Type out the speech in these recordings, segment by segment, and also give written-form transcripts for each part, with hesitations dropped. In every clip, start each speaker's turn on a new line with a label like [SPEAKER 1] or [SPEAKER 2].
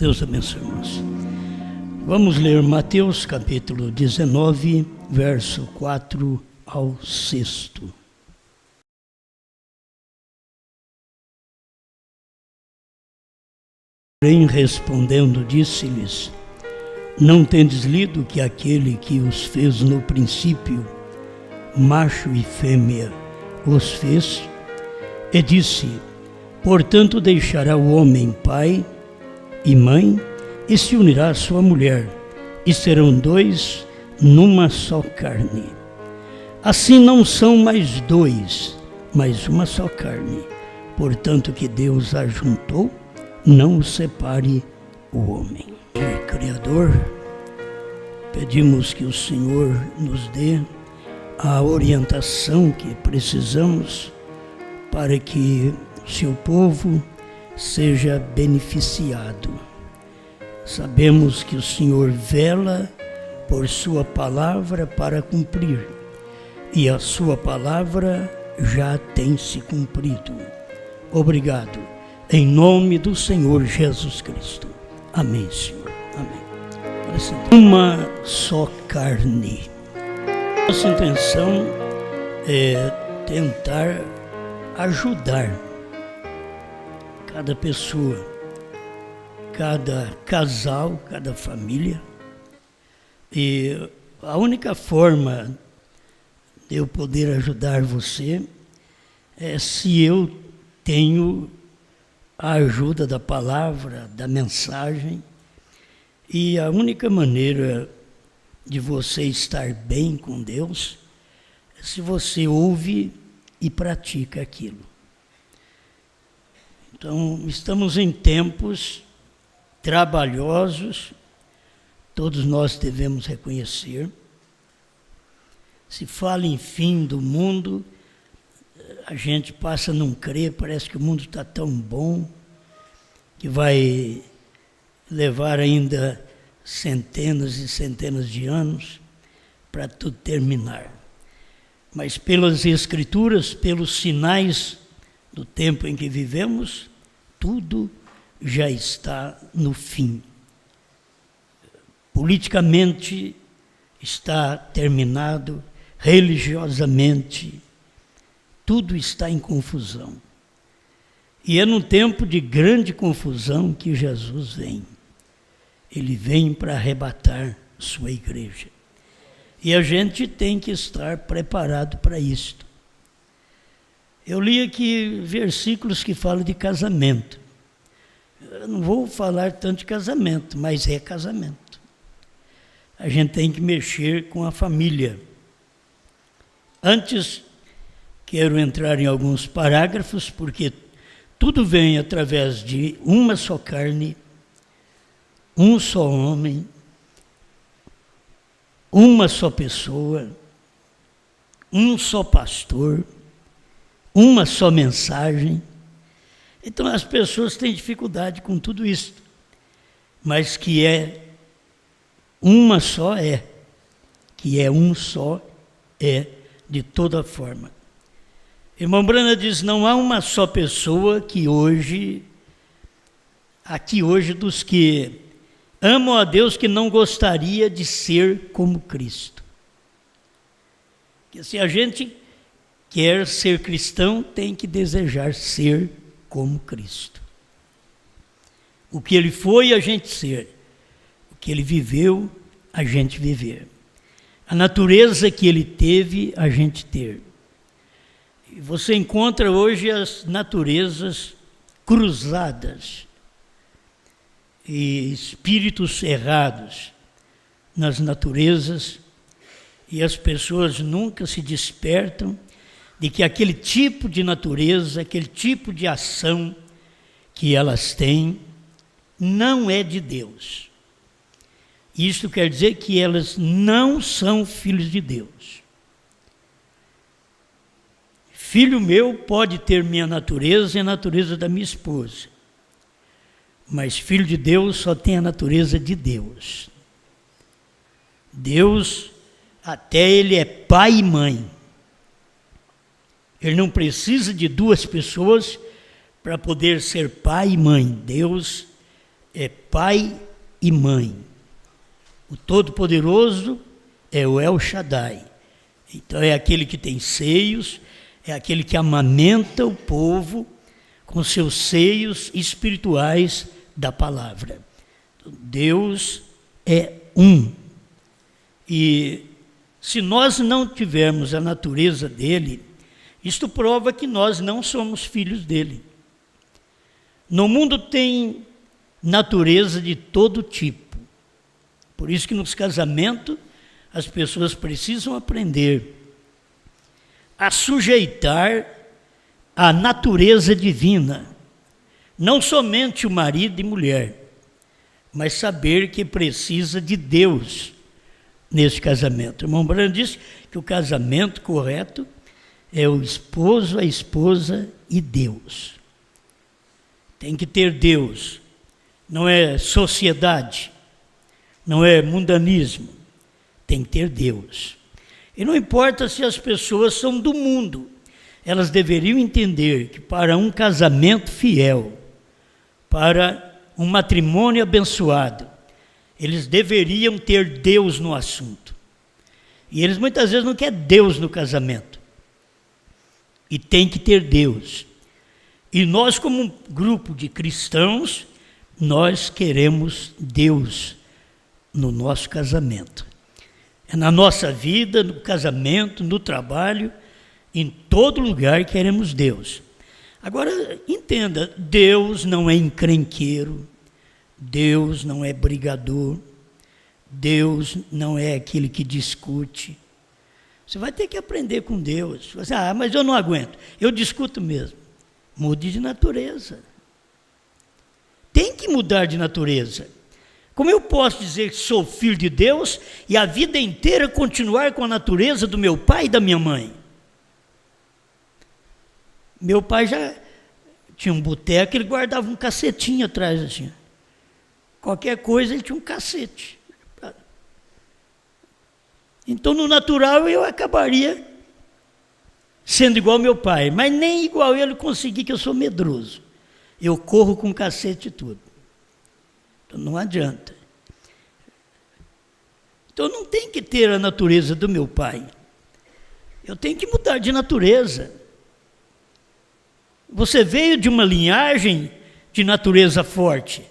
[SPEAKER 1] Deus abençoe, irmãos. Vamos ler Mateus capítulo 19, verso 4 ao 6. Porém, respondendo, disse-lhes: Não tendes lido que aquele que os fez no princípio, macho e fêmea, os fez? E disse: Portanto, deixará o homem pai e mãe, e se unirá à sua mulher, e serão dois numa só carne. Assim não são mais dois, mas uma só carne. Portanto, que Deus ajuntou, não o separe o homem. Criador, pedimos que o Senhor nos dê a orientação que precisamos para que o seu povo seja beneficiado. Sabemos que o Senhor vela por sua palavra para cumprir, e a sua palavra já tem se cumprido. Obrigado, em nome do Senhor Jesus Cristo. Amém, Senhor. Amém. Uma só carne. Nossa intenção é tentar ajudar cada pessoa, cada casal, cada família. E a única forma de eu poder ajudar você é se eu tenho a ajuda da palavra, da mensagem. E a única maneira de você estar bem com Deus é se você ouve e pratica aquilo. Então, estamos em tempos trabalhosos, todos nós devemos reconhecer. Se fala em fim do mundo, a gente passa a não crer, parece que o mundo está tão bom, que vai levar ainda centenas e centenas de anos para tudo terminar. Mas pelas Escrituras, pelos sinais do tempo em que vivemos, tudo já está no fim. Politicamente está terminado, religiosamente, tudo está em confusão. E é num tempo de grande confusão que Jesus vem. Ele vem para arrebatar sua igreja. E a gente tem que estar preparado para isto. Eu li aqui versículos que falam de casamento. Eu não vou falar tanto de casamento, mas é casamento. A gente tem que mexer com a família. Antes, quero entrar em alguns parágrafos, porque tudo vem através de uma só carne, um só homem, uma só pessoa, um só pastor, uma só mensagem. Então as pessoas têm dificuldade com tudo isso, mas que é uma só que é um só de toda forma. Irmão Brana diz, não há uma só pessoa que hoje, aqui hoje, dos que amam a Deus, que não gostaria de ser como Cristo. Porque se a gente quer ser cristão, tem que desejar ser como Cristo. O que ele foi, a gente ser. O que ele viveu, a gente viver. A natureza que ele teve, a gente ter. E você encontra hoje as naturezas cruzadas e espíritos errados nas naturezas, e as pessoas nunca se despertam de que aquele tipo de natureza, aquele tipo de ação que elas têm, não é de Deus. Isto quer dizer que elas não são filhos de Deus. Filho meu pode ter minha natureza e a natureza da minha esposa, mas filho de Deus só tem a natureza de Deus. Deus, até ele é pai e mãe. Ele não precisa de duas pessoas para poder ser pai e mãe. Deus é pai e mãe. O Todo-Poderoso é o El Shaddai. Então é aquele que tem seios, é aquele que amamenta o povo com seus seios espirituais da palavra. Deus é um. E se nós não tivermos a natureza dele, isto prova que nós não somos filhos dele. No mundo tem natureza de todo tipo. Por isso que nos casamentos as pessoas precisam aprender a sujeitar a natureza divina. Não somente o marido e mulher, mas saber que precisa de Deus nesse casamento. O irmão Branham disse que o casamento correto é o esposo, a esposa e Deus. Tem que ter Deus. Não é sociedade, não é mundanismo. Tem que ter Deus. E não importa se as pessoas são do mundo, elas deveriam entender que para um casamento fiel, para um matrimônio abençoado, eles deveriam ter Deus no assunto. E eles muitas vezes não querem Deus no casamento. E tem que ter Deus. E nós, como um grupo de cristãos, nós queremos Deus no nosso casamento. É na nossa vida, no casamento, no trabalho, em todo lugar queremos Deus. Agora, entenda, Deus não é encrenqueiro, Deus não é brigador, Deus não é aquele que discute. Você vai ter que aprender com Deus. Você, mas eu não aguento, eu discuto mesmo. Mude de natureza. Tem que mudar de natureza. Como eu posso dizer que sou filho de Deus e a vida inteira continuar com a natureza do meu pai e da minha mãe? Meu pai já tinha um boteco, ele guardava um cacetinho atrás assim. Qualquer coisa ele tinha um cacete. Então no natural eu acabaria sendo igual ao meu pai, mas nem igual ele consegui, que eu sou medroso. Eu corro com cacete e tudo. Então não adianta. Então não tem que ter a natureza do meu pai. Eu tenho que mudar de natureza. Você veio de uma linhagem de natureza forte,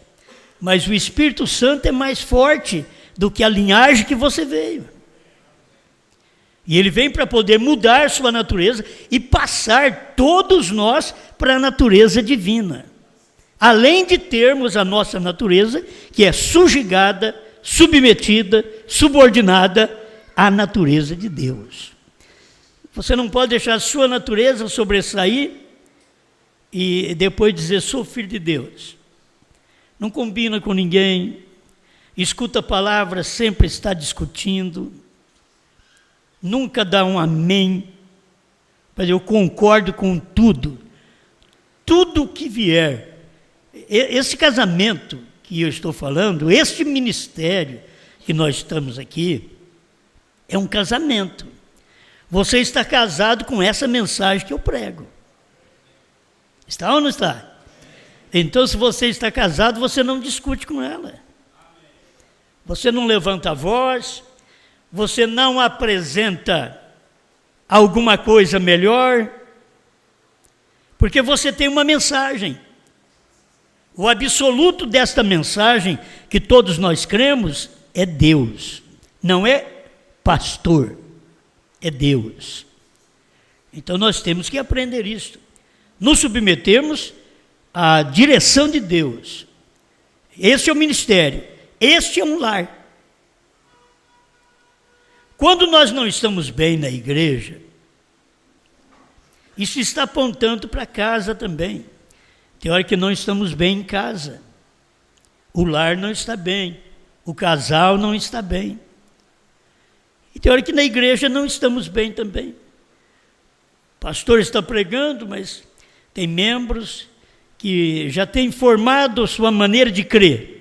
[SPEAKER 1] mas o Espírito Santo é mais forte do que a linhagem que você veio. E ele vem para poder mudar sua natureza e passar todos nós para a natureza divina. Além de termos a nossa natureza, que é subjugada, submetida, subordinada à natureza de Deus. Você não pode deixar a sua natureza sobressair e depois dizer, sou filho de Deus. Não combina com ninguém, escuta a palavra, sempre está discutindo, nunca dá um amém, mas eu concordo com tudo que vier. Esse casamento que eu estou falando, este ministério que nós estamos aqui, é um casamento. Você está casado com essa mensagem que eu prego. Está ou não está? Então, se você está casado, você não discute com ela. Você não levanta a voz, você não apresenta alguma coisa melhor, porque você tem uma mensagem. O absoluto desta mensagem, que todos nós cremos, é Deus. Não é pastor, é Deus. Então nós temos que aprender isso. Nos submetermos à direção de Deus. Este é o ministério, este é um lar. Quando nós não estamos bem na igreja, isso está apontando para casa também. Tem hora que não estamos bem em casa. O lar não está bem, o casal não está bem. E tem hora que na igreja não estamos bem também. O pastor está pregando, mas tem membros que já têm formado a sua maneira de crer.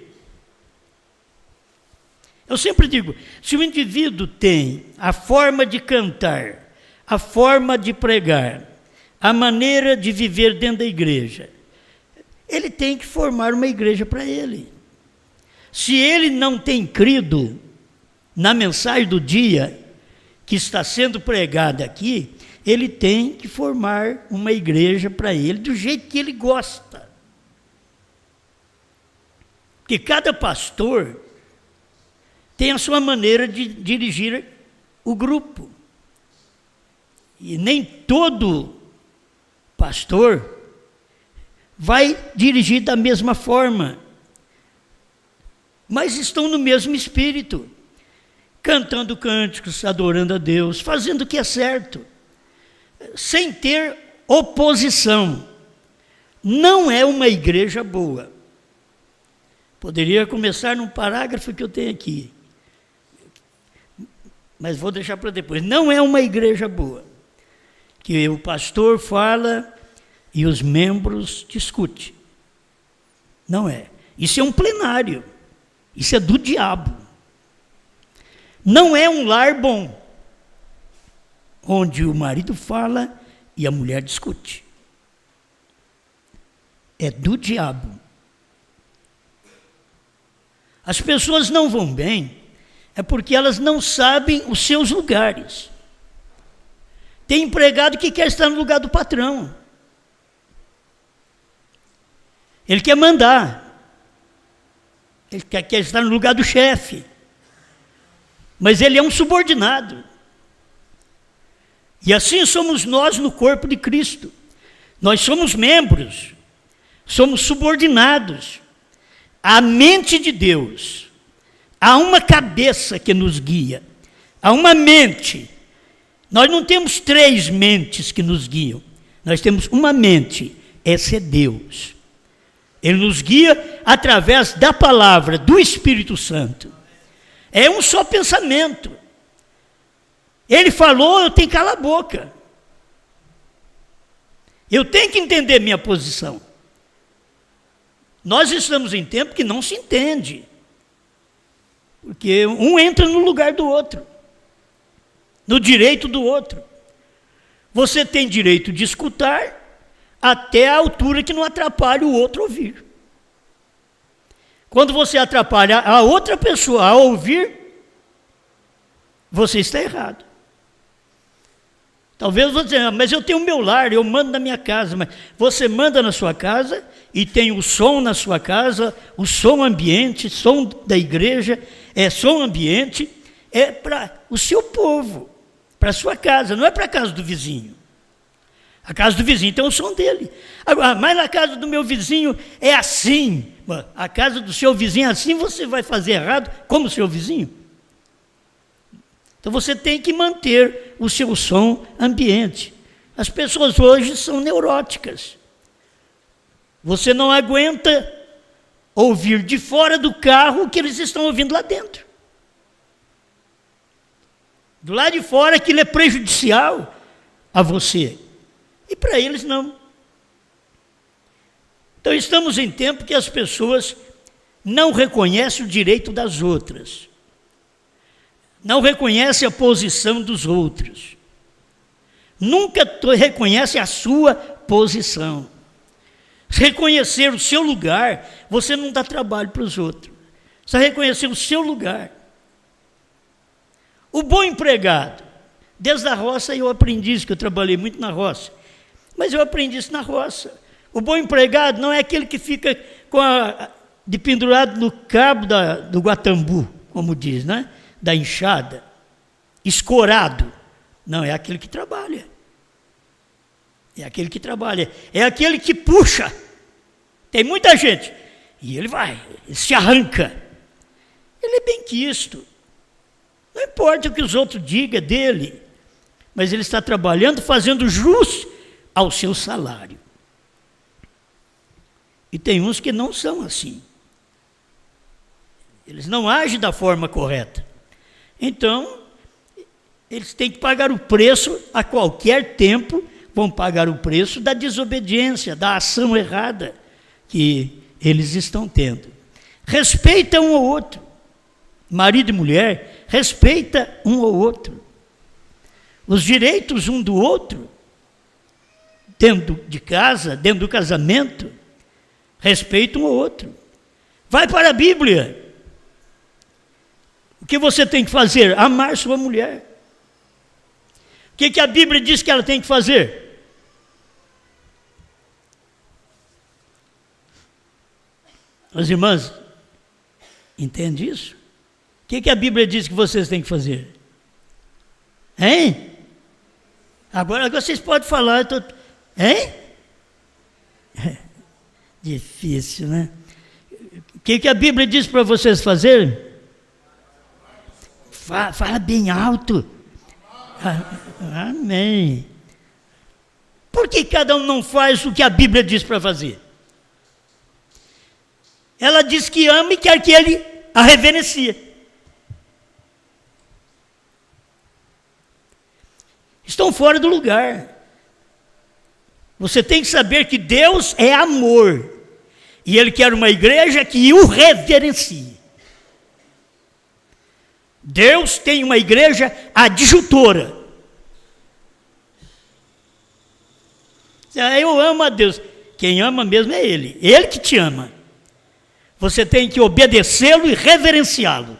[SPEAKER 1] Eu sempre digo, se o indivíduo tem a forma de cantar, a forma de pregar, a maneira de viver dentro da igreja, ele tem que formar uma igreja para ele. Se ele não tem crido na mensagem do dia que está sendo pregada aqui, ele tem que formar uma igreja para ele do jeito que ele gosta. Porque cada pastor tem a sua maneira de dirigir o grupo. E nem todo pastor vai dirigir da mesma forma. Mas estão no mesmo espírito, cantando cânticos, adorando a Deus, fazendo o que é certo, sem ter oposição. Não é uma igreja boa. Poderia começar num parágrafo que eu tenho aqui, mas vou deixar para depois. Não é uma igreja boa, que o pastor fala e os membros discutem. Não é. Isso é um plenário. Isso é do diabo. Não é um lar bom, onde o marido fala e a mulher discute. É do diabo. As pessoas não vão bem, é porque elas não sabem os seus lugares. Tem empregado que quer estar no lugar do patrão. Ele quer mandar. Ele quer estar no lugar do chefe. Mas ele é um subordinado. E assim somos nós no corpo de Cristo. Nós somos membros. Somos subordinados à mente de Deus. Há uma cabeça que nos guia. Há uma mente. Nós não temos 3 mentes que nos guiam. Nós temos uma mente. Essa é Deus. Ele nos guia através da palavra, do Espírito Santo. É um só pensamento. Ele falou, eu tenho que calar a boca. Eu tenho que entender minha posição. Nós estamos em tempo que não se entende. Porque um entra no lugar do outro. No direito do outro. Você tem direito de escutar até a altura que não atrapalhe o outro ouvir. Quando você atrapalha a outra pessoa a ouvir, você está errado. Talvez você diga, mas eu tenho o meu lar, eu mando na minha casa. Mas você manda na sua casa e tem o som na sua casa, o som ambiente, som da igreja, som ambiente, é para o seu povo, para a sua casa, não é para a casa do vizinho. A casa do vizinho tem o som dele. Agora, mas na casa do meu vizinho é assim. A casa do seu vizinho é assim, você vai fazer errado como o seu vizinho? Então você tem que manter o seu som ambiente. As pessoas hoje são neuróticas. Você não aguenta ouvir de fora do carro o que eles estão ouvindo lá dentro. Do lado de fora aquilo é prejudicial a você. E para eles não. Então estamos em tempo que as pessoas não reconhecem o direito das outras. Não reconhecem a posição dos outros. Nunca reconhecem a sua posição. Se reconhecer o seu lugar, você não dá trabalho para os outros. Você reconhecer o seu lugar. O bom empregado, desde a roça eu aprendi isso, que eu trabalhei muito na roça. Mas eu aprendi isso na roça. O bom empregado não é aquele que fica de pendurado no cabo do guatambu, como diz, né? Da enxada, escorado. Não, é aquele que trabalha. É aquele que trabalha. É aquele que puxa. Tem muita gente. E ele vai, ele se arranca. Ele é benquisto. Não importa o que os outros digam dele, mas ele está trabalhando, fazendo jus ao seu salário. E tem uns que não são assim. Eles não agem da forma correta. Então, eles têm que pagar o preço, a qualquer tempo, vão pagar o preço da desobediência, da ação errada que eles estão tendo. Respeita um ao outro. Marido e mulher, respeita um ao outro. Os direitos um do outro, dentro de casa, dentro do casamento, respeita um ao outro. Vai para a Bíblia, que você tem que fazer? Amar sua mulher. O que a Bíblia diz que ela tem que fazer? As irmãs, entende isso? O que a Bíblia diz que vocês têm que fazer? Hein? Agora vocês podem falar. Hein? Difícil, né? O que a Bíblia diz para vocês fazerem? Fala bem alto. Amém. Por que cada um não faz o que a Bíblia diz para fazer? Ela diz que ama e quer que ele a reverencie. Estão fora do lugar. Você tem que saber que Deus é amor. E Ele quer uma igreja que o reverencie. Deus tem uma igreja adjutora. Eu amo a Deus. Quem ama mesmo é Ele. Ele que te ama. Você tem que obedecê-lo e reverenciá-lo.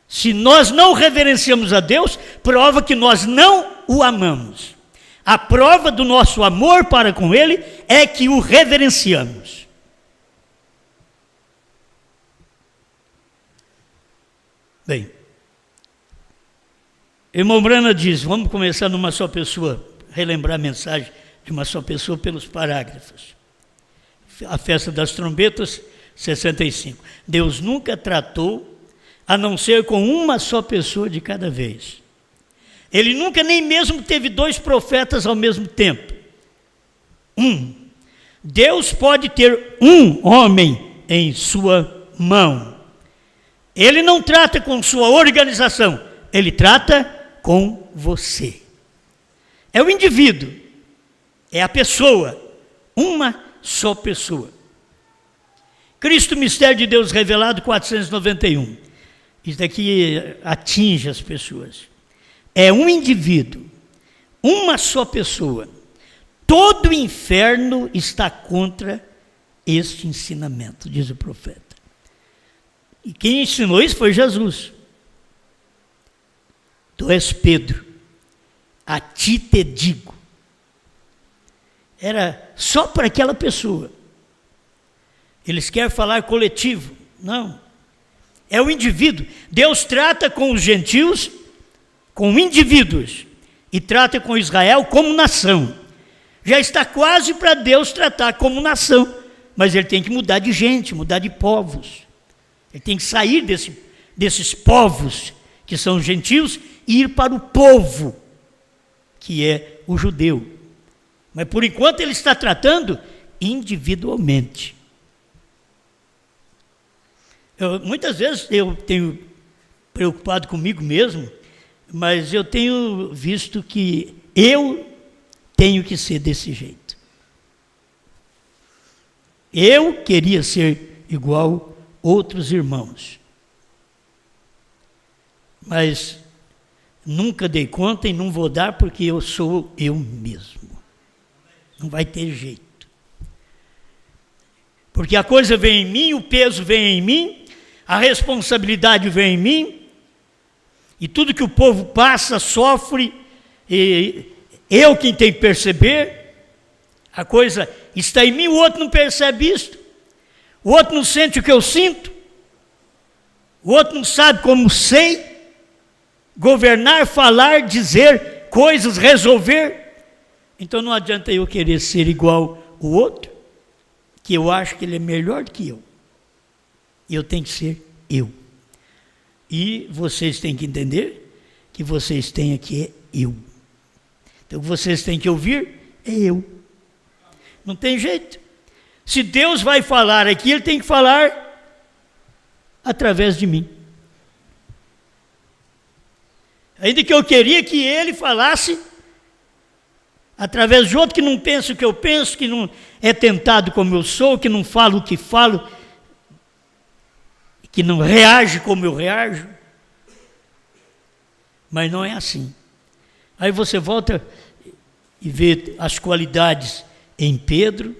[SPEAKER 1] Se nós não reverenciamos a Deus, prova que nós não o amamos. A prova do nosso amor para com Ele é que o reverenciamos. Bem, irmão Brana diz, vamos começar numa só pessoa, relembrar a mensagem de uma só pessoa pelos parágrafos. A festa das trombetas, 65. Deus nunca tratou a não ser com uma só pessoa de cada vez. Ele nunca nem mesmo teve 2 profetas ao mesmo tempo. Deus pode ter um homem em sua mão. Ele não trata com sua organização, ele trata com você. É o indivíduo, é a pessoa, uma só pessoa. Cristo, mistério de Deus revelado, 491. Isso daqui atinge as pessoas. É um indivíduo, uma só pessoa. Todo o inferno está contra este ensinamento, diz o profeta. E quem ensinou isso foi Jesus. Tu és Pedro, a ti te digo. Era só para aquela pessoa. Eles querem falar coletivo. Não. É o indivíduo. Deus trata com os gentios, com indivíduos, e trata com Israel como nação. Já está quase para Deus tratar como nação, mas ele tem que mudar de gente, mudar de povos. Ele tem que sair desses povos, que são os gentios, e ir para o povo, que é o judeu. Mas por enquanto ele está tratando individualmente. Muitas vezes eu tenho preocupado comigo mesmo, mas eu tenho visto que eu tenho que ser desse jeito. Eu queria ser igual outros irmãos, mas nunca dei conta e não vou dar porque eu sou eu mesmo. Não vai ter jeito. Porque a coisa vem em mim, o peso vem em mim, a responsabilidade vem em mim, e tudo que o povo passa, sofre, e eu quem tenho que perceber, a coisa está em mim, o outro não percebe isto, o outro não sente o que eu sinto, o outro não sabe como sei governar, falar, dizer coisas, resolver. Então não adianta eu querer ser igual o outro, que eu acho que ele é melhor do que eu. Eu tenho que ser eu. E vocês têm que entender que vocês têm aqui é eu. Então o que vocês têm que ouvir é eu. Não tem jeito. Se Deus vai falar aqui, Ele tem que falar através de mim. Ainda que eu queria que Ele falasse através de outro que não pensa o que eu penso, que não é tentado como eu sou, que não fala o que falo, que não reage como eu reajo. Mas não é assim. Aí você volta e vê as qualidades em Pedro,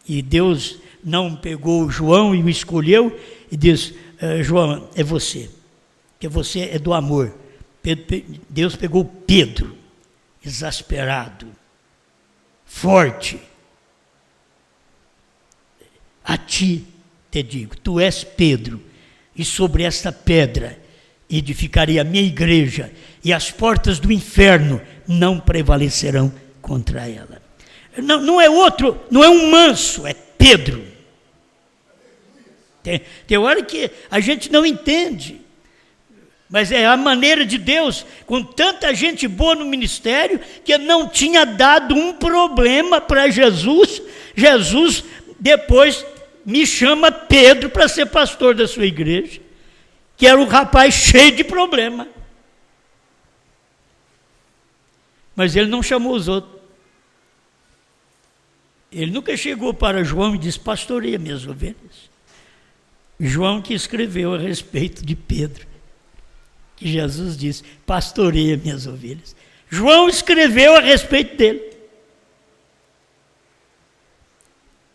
[SPEAKER 1] e Deus não pegou João e o escolheu, e diz, João, é você, porque você é do amor. Deus pegou Pedro, exasperado, forte. A ti te digo, tu és Pedro, e sobre esta pedra edificarei a minha igreja, e as portas do inferno não prevalecerão contra ela. Não é outro, não é um manso, é Pedro. Tem hora que a gente não entende, mas é a maneira de Deus, com tanta gente boa no ministério, que não tinha dado um problema para Jesus. Jesus depois me chama Pedro para ser pastor da sua igreja, que era um rapaz cheio de problema. Mas ele não chamou os outros. Ele nunca chegou para João e disse, pastoreia minhas ovelhas. João que escreveu a respeito de Pedro, que Jesus disse, pastoreia minhas ovelhas. João escreveu a respeito dele.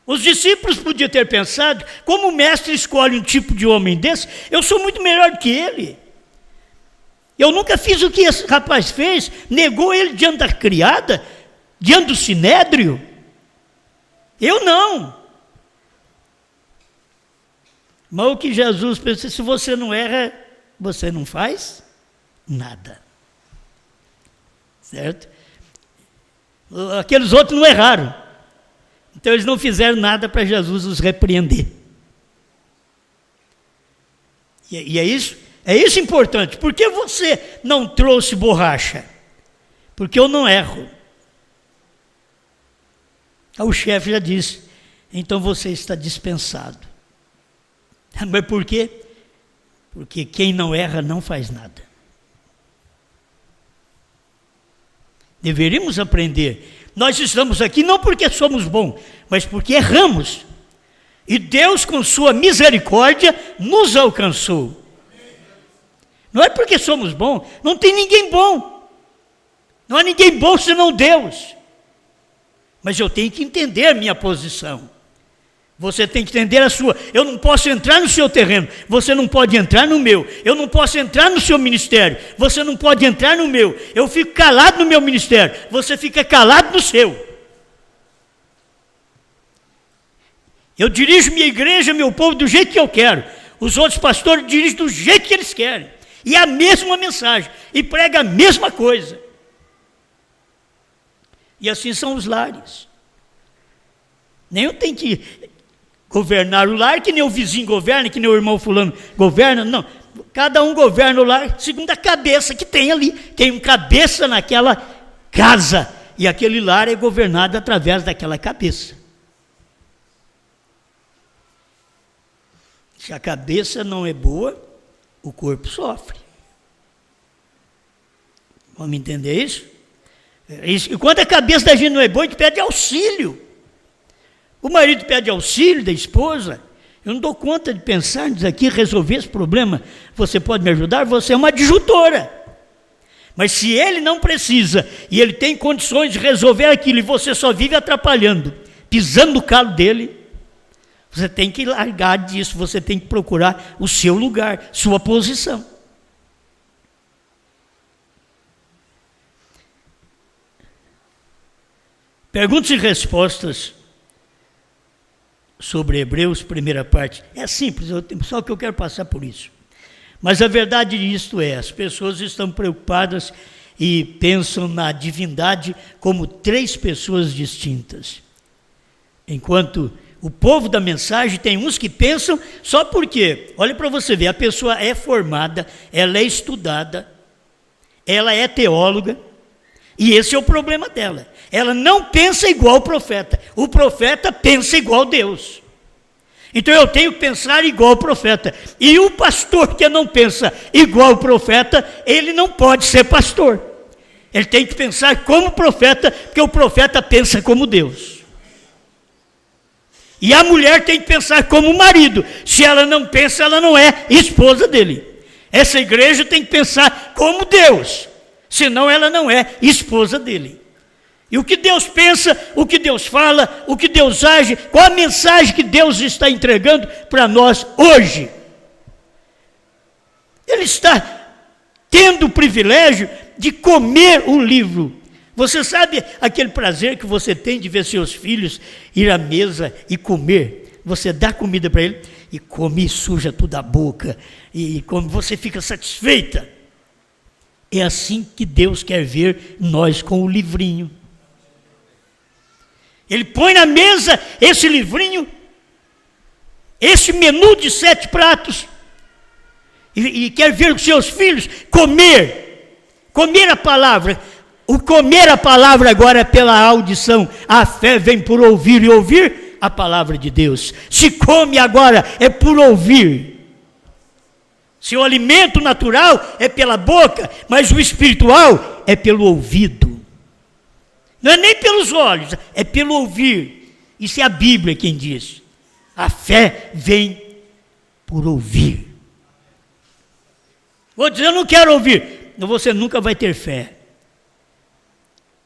[SPEAKER 1] Os discípulos podiam ter pensado, como o mestre escolhe um tipo de homem desse, eu sou muito melhor do que ele. Eu nunca fiz o que esse rapaz fez, negou ele diante da criada, diante do sinédrio. Eu não. Mas o que Jesus pensa, se você não erra, você não faz nada. Certo? Aqueles outros não erraram. Então eles não fizeram nada para Jesus os repreender. E é isso importante. Por que você não trouxe borracha? Porque eu não erro. O chefe já disse, então você está dispensado. Mas por quê? Porque quem não erra não faz nada. Deveríamos aprender. Nós estamos aqui não porque somos bons, mas porque erramos. E Deus, com sua misericórdia, nos alcançou. Não é porque somos bons, não tem ninguém bom. Não há ninguém bom senão Deus. Mas eu tenho que entender a minha posição. Você tem que entender a sua. Eu não posso entrar no seu terreno, você não pode entrar no meu. Eu não posso entrar no seu ministério, você não pode entrar no meu. Eu fico calado no meu ministério, você fica calado no seu. Eu dirijo minha igreja, meu povo, do jeito que eu quero. Os outros pastores dirigem do jeito que eles querem. E a mesma mensagem, e prega a mesma coisa. E assim são os lares. Nem eu tenho que governar o lar, que nem o vizinho governa, que nem o irmão fulano governa, não. Cada um governa o lar segundo a cabeça que tem ali. Tem um cabeça naquela casa, e aquele lar é governado através daquela cabeça. Se a cabeça não é boa, o corpo sofre. Vamos entender isso? E quando a cabeça da gente não é boa, a gente pede auxílio. O marido pede auxílio da esposa. Eu não dou conta de pensar nisso aqui, resolver esse problema. Você pode me ajudar? Você é uma adjutora. Mas se ele não precisa, e ele tem condições de resolver aquilo, e você só vive atrapalhando, pisando no calo dele, você tem que largar disso, você tem que procurar o seu lugar, sua posição. Perguntas e respostas sobre Hebreus, primeira parte. É simples, só que eu quero passar por isso. Mas a verdade disto é, as pessoas estão preocupadas e pensam na divindade como três pessoas distintas. Enquanto o povo da mensagem tem uns que pensam só porque, olha para você ver, a pessoa é formada, ela é estudada, ela é teóloga, e esse é o problema dela. Ela não pensa igual o profeta pensa igual Deus. Então eu tenho que pensar igual o profeta. E o pastor que não pensa igual o profeta, ele não pode ser pastor. Ele tem que pensar como profeta, porque o profeta pensa como Deus. E a mulher tem que pensar como o marido. Se ela não pensa, ela não é esposa dele. Essa igreja tem que pensar como Deus, senão ela não é esposa dele. E o que Deus pensa, o que Deus fala, o que Deus age, qual a mensagem que Deus está entregando para nós hoje? Ele está tendo o privilégio de comer o livro. Você sabe aquele prazer que você tem de ver seus filhos ir à mesa e comer? Você dá comida para ele e come e suja toda a boca, e como você fica satisfeita. É assim que Deus quer ver nós com o livrinho. Ele põe na mesa esse livrinho, esse menu de 7 pratos, e quer ver os seus filhos comer a palavra. O comer a palavra agora é pela audição. A fé vem por ouvir, e ouvir a palavra de Deus. Se come agora é por ouvir. Se o alimento natural é pela boca, mas o espiritual é pelo ouvido. Não é nem pelos olhos, é pelo ouvir. Isso é a Bíblia quem diz. A fé vem por ouvir. Vou dizer, eu não quero ouvir. Você nunca vai ter fé.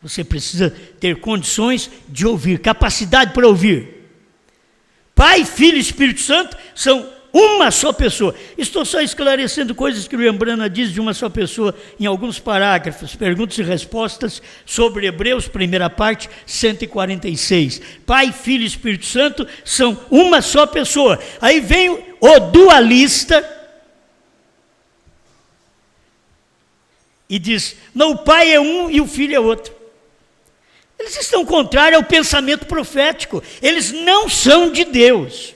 [SPEAKER 1] Você precisa ter condições de ouvir, capacidade para ouvir. Pai, Filho e Espírito Santo são uma só pessoa. Estou só esclarecendo coisas que o Rembrandt diz de uma só pessoa em alguns parágrafos, perguntas e respostas sobre Hebreus, primeira parte, 146. Pai, Filho e Espírito Santo são uma só pessoa. Aí vem o dualista e diz, não, o Pai é um e o Filho é outro. Eles estão contrários ao pensamento profético. Eles não são de Deus.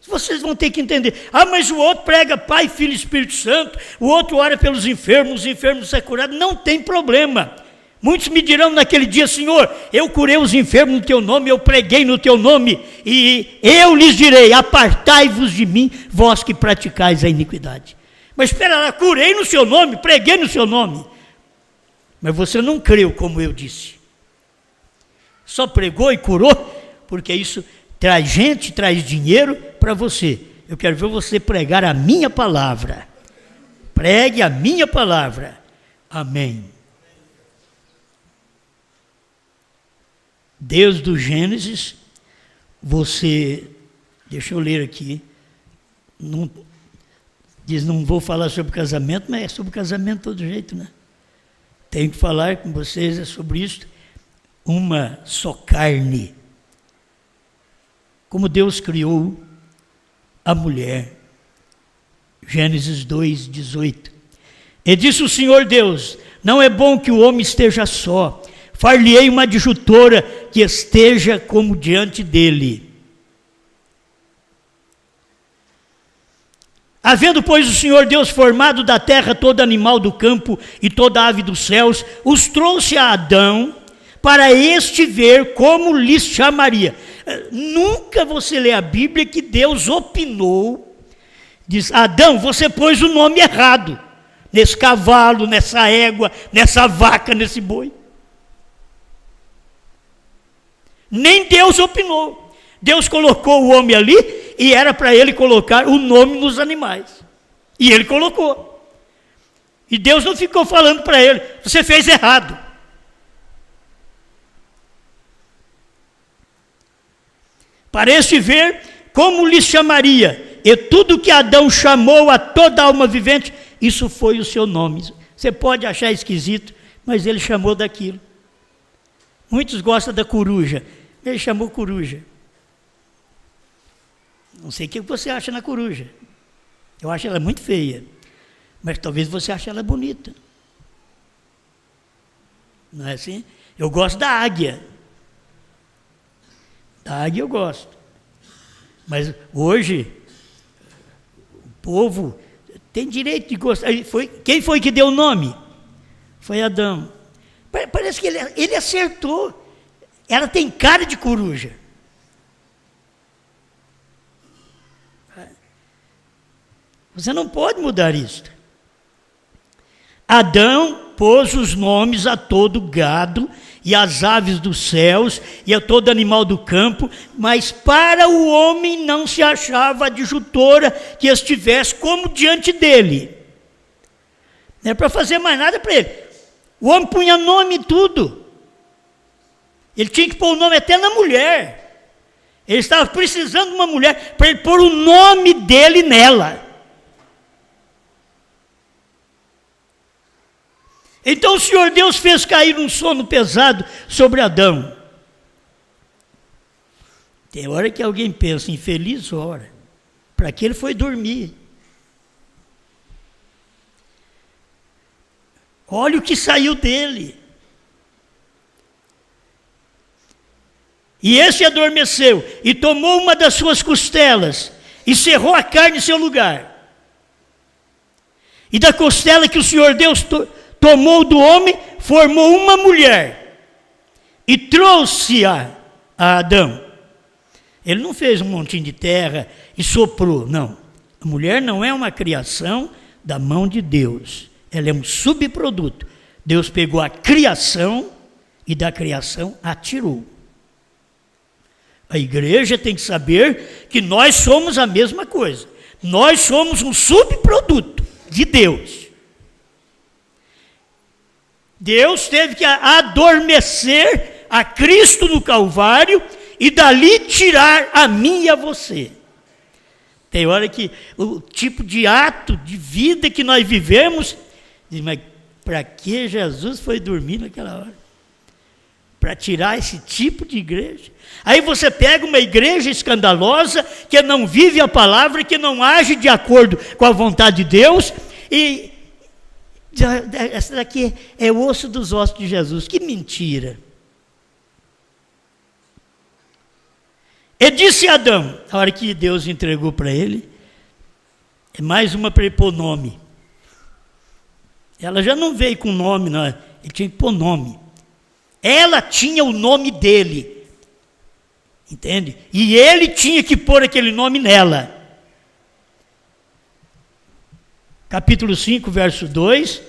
[SPEAKER 1] Vocês vão ter que entender. Mas o outro prega Pai, Filho e Espírito Santo. O outro ora pelos enfermos, os enfermos são curados. Não tem problema. Muitos me dirão naquele dia, Senhor, eu curei os enfermos no teu nome, eu preguei no teu nome. E eu lhes direi, apartai-vos de mim, vós que praticais a iniquidade. Mas espera lá, curei no seu nome, preguei no seu nome. Mas você não creu como eu disse. Só pregou e curou, porque isso traz gente, traz dinheiro para você. Eu quero ver você pregar a minha palavra. Pregue a minha palavra. Amém. Desde o Gênesis, você, deixa eu ler aqui, diz, não vou falar sobre casamento, mas é sobre casamento de todo jeito, né? Tenho que falar com vocês sobre isso. Uma só carne. Como Deus criou a mulher. Gênesis 2:18. E disse o Senhor Deus, não é bom que o homem esteja só. Far-lhe-ei uma adjutora que esteja como diante dele. Havendo, pois, o Senhor Deus formado da terra todo animal do campo e toda ave dos céus, os trouxe a Adão, para este ver como lhes chamaria. Nunca você lê a Bíblia que Deus opinou, diz, Adão, você pôs o nome errado, nesse cavalo, nessa égua, nessa vaca, nesse boi. Nem Deus opinou. Deus colocou o homem ali e era para ele colocar o nome nos animais. E ele colocou. E Deus não ficou falando para ele, você fez errado. Para este ver como lhe chamaria. E tudo que Adão chamou a toda alma vivente, isso foi o seu nome. Você pode achar esquisito, mas ele chamou daquilo. Muitos gostam da coruja. Ele chamou coruja. Não sei o que você acha na coruja. Eu acho ela muito feia. Mas talvez você ache ela bonita. Não é assim? Eu gosto da águia. Da águia eu gosto. Mas hoje, o povo tem direito de gostar. Quem foi que deu o nome? Foi Adão. Parece que ele acertou. Ela tem cara de coruja. Você não pode mudar isso. Adão pôs os nomes a todo gado e às aves dos céus e a todo animal do campo, mas para o homem não se achava adjutora que estivesse como diante dele. Não é para fazer mais nada para ele. O homem punha nome em tudo. Ele tinha que pôr o nome até na mulher. Ele estava precisando de uma mulher para ele pôr o nome dele nela. Então o Senhor Deus fez cair um sono pesado sobre Adão. Tem hora que alguém pensa, infeliz hora, para que ele foi dormir. Olha o que saiu dele. E esse adormeceu e tomou uma das suas costelas e cerrou a carne em seu lugar. E da costela que o Senhor Deus tomou do homem, formou uma mulher e trouxe-a a Adão. Ele não fez um montinho de terra e soprou, não. A mulher não é uma criação da mão de Deus. Ela é um subproduto. Deus pegou a criação e da criação a tirou. A igreja tem que saber que nós somos a mesma coisa. Nós somos um subproduto de Deus. Deus teve que adormecer a Cristo no Calvário e dali tirar a mim e a você. Tem hora que o tipo de ato de vida que nós vivemos, diz, mas para que Jesus foi dormir naquela hora? Para tirar esse tipo de igreja? Aí você pega uma igreja escandalosa, que não vive a palavra, que não age de acordo com a vontade de Deus, e essa daqui é o osso dos ossos de Jesus. Que mentira! E disse a Adão, a hora que Deus entregou para ele, é mais uma para ele pôr nome. Ela já não veio com nome, não, ele tinha que pôr nome. Ela tinha o nome dele, entende? E ele tinha que pôr aquele nome nela. Capítulo 5, verso 2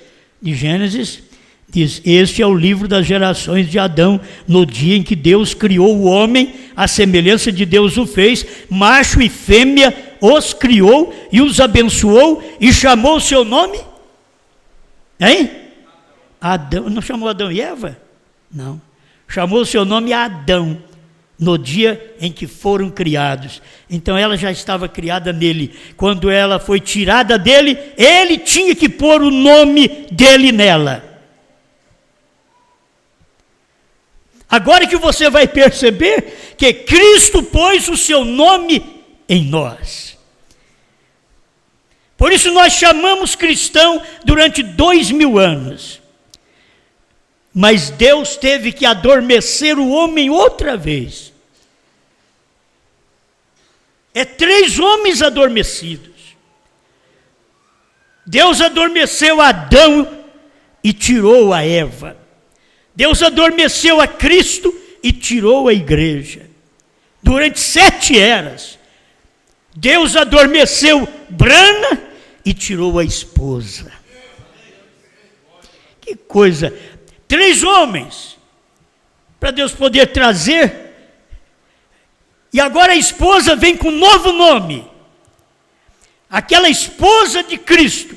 [SPEAKER 1] de Gênesis, diz, este é o livro das gerações de Adão, no dia em que Deus criou o homem, a semelhança de Deus o fez, macho e fêmea os criou e os abençoou e chamou o seu nome? Hein? Adão, não chamou Adão e Eva? Não. Chamou o seu nome Adão, no dia em que foram criados. Então ela já estava criada nele. Quando ela foi tirada dele, ele tinha que pôr o nome dele nela. Agora que você vai perceber que Cristo pôs o seu nome em nós. Por isso nós chamamos cristão durante 2000 anos. Mas Deus teve que adormecer o homem outra vez. É 3 homens adormecidos. Deus adormeceu Adão e tirou a Eva. Deus adormeceu a Cristo e tirou a igreja. Durante 7 eras, Deus adormeceu Brana e tirou a esposa. Que coisa! 3 homens para Deus poder trazer. E agora a esposa vem com um novo nome. Aquela esposa de Cristo,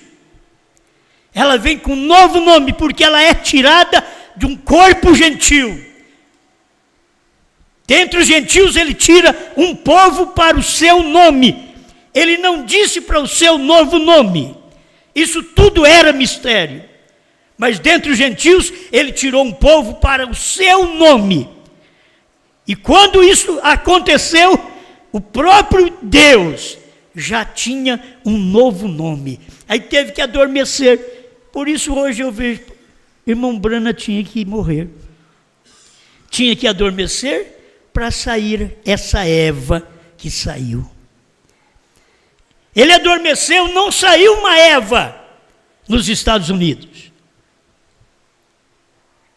[SPEAKER 1] ela vem com um novo nome, porque ela é tirada de um corpo gentil. Dentre os gentios ele tira um povo para o seu nome. Ele não disse para o seu novo nome. Isso tudo era mistério. Mas dentre os gentios, ele tirou um povo para o seu nome. E quando isso aconteceu, o próprio Deus já tinha um novo nome. Aí teve que adormecer. Por isso hoje eu vejo, irmão Brana tinha que morrer. Tinha que adormecer para sair essa Eva que saiu. Ele adormeceu, não saiu uma Eva nos Estados Unidos.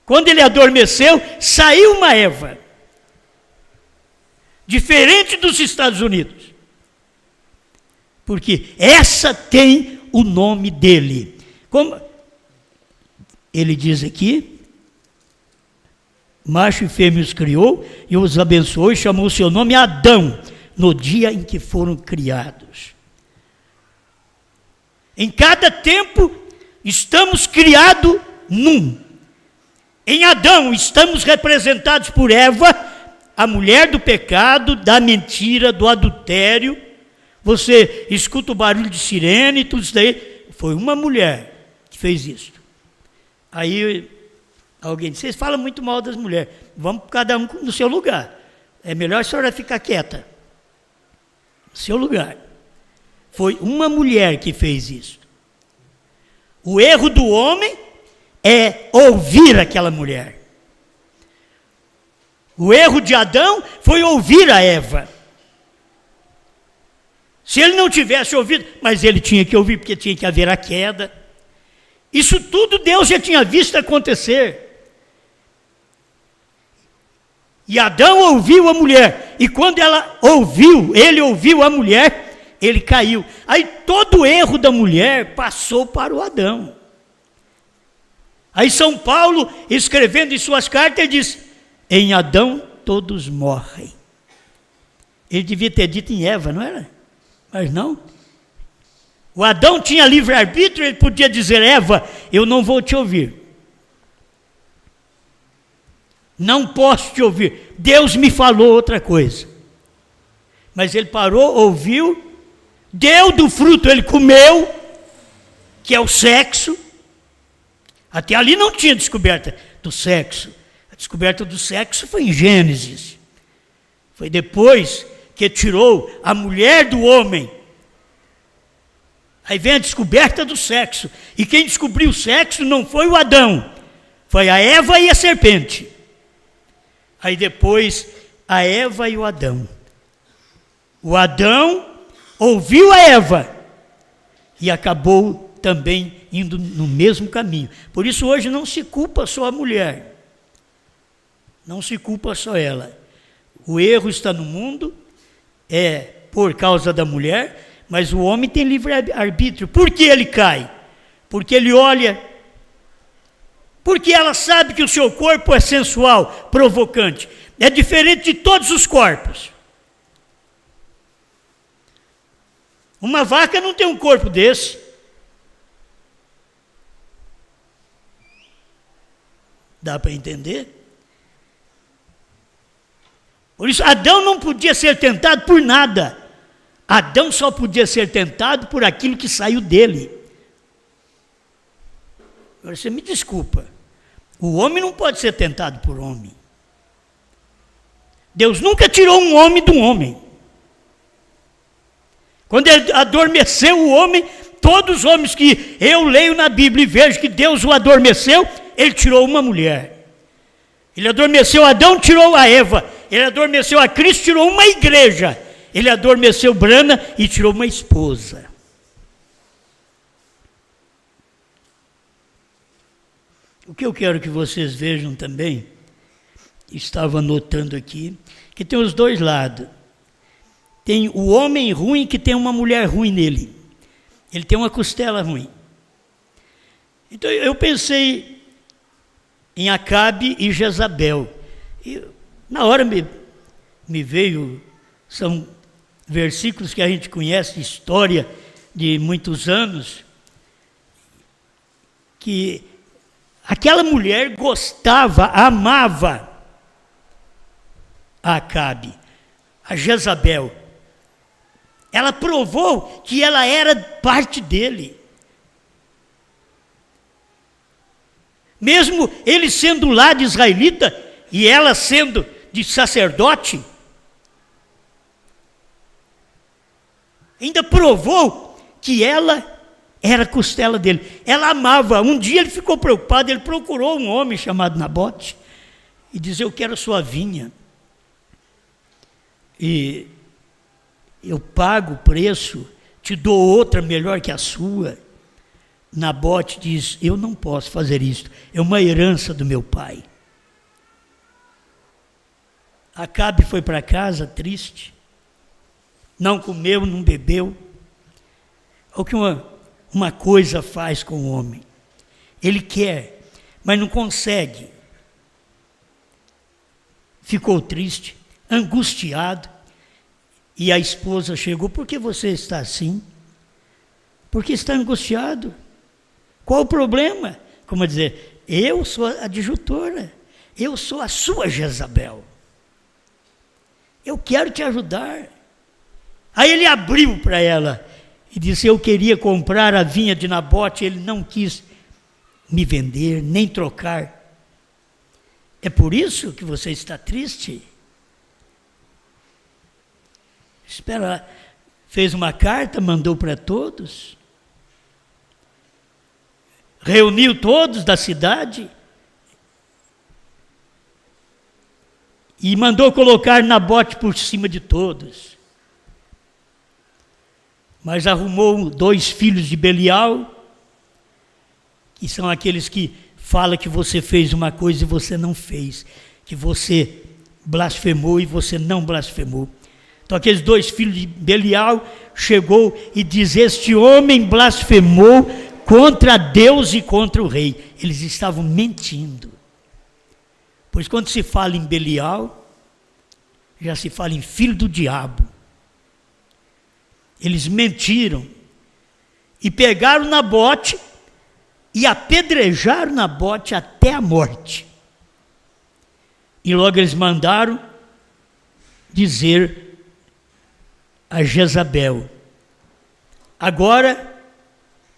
[SPEAKER 1] Quando ele adormeceu, saiu uma Eva. Diferente dos Estados Unidos. Porque essa tem o nome dele. Como ele diz aqui, macho e fêmea os criou e os abençoou e chamou o seu nome Adão, no dia em que foram criados. Em cada tempo estamos criados num. Em Adão estamos representados por Eva, a mulher do pecado, da mentira, do adultério. Você escuta o barulho de sirene e tudo isso daí. Foi uma mulher que fez isso. Aí alguém disse, vocês falam muito mal das mulheres, vamos cada um no seu lugar. É melhor a senhora ficar quieta. No seu lugar. Foi uma mulher que fez isso. O erro do homem é ouvir aquela mulher. O erro de Adão foi ouvir a Eva. Se ele não tivesse ouvido, mas ele tinha que ouvir, porque tinha que haver a queda. Isso tudo Deus já tinha visto acontecer. E Adão ouviu a mulher, e quando ele ouviu a mulher, ele caiu. Aí todo o erro da mulher passou para o Adão. Aí São Paulo, escrevendo em suas cartas, ele diz, em Adão todos morrem. Ele devia ter dito em Eva, não era? Mas não. O Adão tinha livre-arbítrio, ele podia dizer, Eva, eu não vou te ouvir. Não posso te ouvir. Deus me falou outra coisa. Mas ele parou, ouviu, deu do fruto, ele comeu, que é o sexo. Até ali não tinha descoberta do sexo. A descoberta do sexo foi em Gênesis. Foi depois que tirou a mulher do homem. Aí vem a descoberta do sexo. E quem descobriu o sexo não foi o Adão, foi a Eva e a serpente. Aí depois a Eva e o Adão. O Adão ouviu a Eva e acabou também indo no mesmo caminho. Por isso hoje não se culpa só a mulher. Não se culpa só ela. O erro está no mundo, é por causa da mulher, mas o homem tem livre-arbítrio. Por que ele cai? Porque ele olha, porque ela sabe que o seu corpo é sensual, provocante. É diferente de todos os corpos. Uma vaca não tem um corpo desse. Dá para entender? Por isso, Adão não podia ser tentado por nada. Adão só podia ser tentado por aquilo que saiu dele. Agora, você me desculpa. O homem não pode ser tentado por homem. Deus nunca tirou um homem de um homem. Quando ele adormeceu o homem, todos os homens que eu leio na Bíblia e vejo que Deus o adormeceu, ele tirou uma mulher. Ele adormeceu Adão, tirou a Eva. Ele adormeceu a Cristo, tirou uma igreja. Ele adormeceu Brana e tirou uma esposa. O que eu quero que vocês vejam também, estava anotando aqui, que tem os dois lados. Tem o homem ruim que tem uma mulher ruim nele. Ele tem uma costela ruim. Então eu pensei em Acabe e Jezabel. E na hora me veio, são versículos que a gente conhece, história de muitos anos, que aquela mulher gostava, amava a Acabe, a Jezabel. Ela provou que ela era parte dele. Mesmo ele sendo lá de israelita e ela sendo de sacerdote, ainda provou que ela era costela dele. Ela amava. Um dia ele ficou preocupado, ele procurou um homem chamado Nabote e disse, eu quero a sua vinha. E eu pago o preço, te dou outra melhor que a sua. Nabote diz, eu não posso fazer isso, é uma herança do meu pai. Acabe foi para casa triste, não comeu, não bebeu. O que uma coisa faz com o homem, ele quer, mas não consegue. Ficou triste, angustiado, e a esposa chegou, por que você está assim? Porque está angustiado. Qual o problema? Como dizer, eu sou a adjutora, eu sou a sua Jezabel. Eu quero te ajudar. Aí ele abriu para ela e disse, eu queria comprar a vinha de Nabote, ele não quis me vender, nem trocar. É por isso que você está triste? Espera, fez uma carta, mandou para todos, reuniu todos da cidade e mandou colocar Nabote por cima de todos. Mas arrumou 2 filhos de Belial, que são aqueles que falam que você fez uma coisa e você não fez, que você blasfemou e você não blasfemou. Então aqueles 2 filhos de Belial chegou e diz: este homem blasfemou contra Deus e contra o rei. Eles estavam mentindo. Pois quando se fala em Belial, já se fala em filho do diabo. Eles mentiram e pegaram Nabote e apedrejaram Nabote até a morte. E logo eles mandaram dizer a Jezabel: agora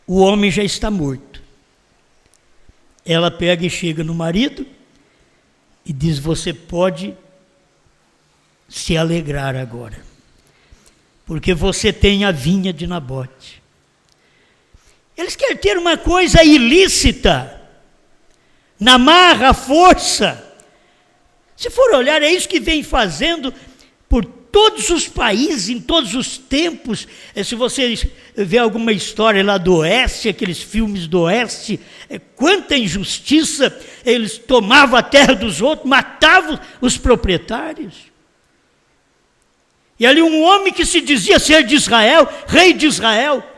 [SPEAKER 1] o homem já está morto. Ela pega e chega no marido e diz: você pode se alegrar agora, porque você tem a vinha de Nabote. Eles querem ter uma coisa ilícita, na marra, à força. Se for olhar, é isso que vem fazendo por todos os países, em todos os tempos. Se você vê alguma história lá do Oeste, aqueles filmes do Oeste, quanta injustiça, eles tomavam a terra dos outros, matavam os proprietários. E ali um homem que se dizia ser de Israel, rei de Israel,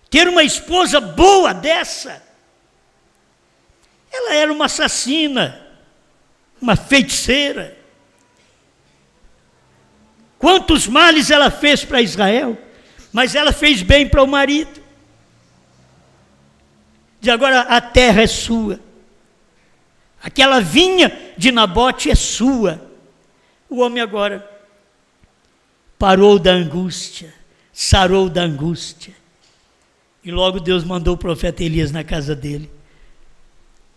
[SPEAKER 1] ter uma esposa boa dessa, ela era uma assassina, uma feiticeira. Quantos males ela fez para Israel, mas ela fez bem para o marido. De agora a terra é sua, aquela vinha de Nabote é sua. O homem agora parou da angústia, sarou da angústia. E logo Deus mandou o profeta Elias na casa dele.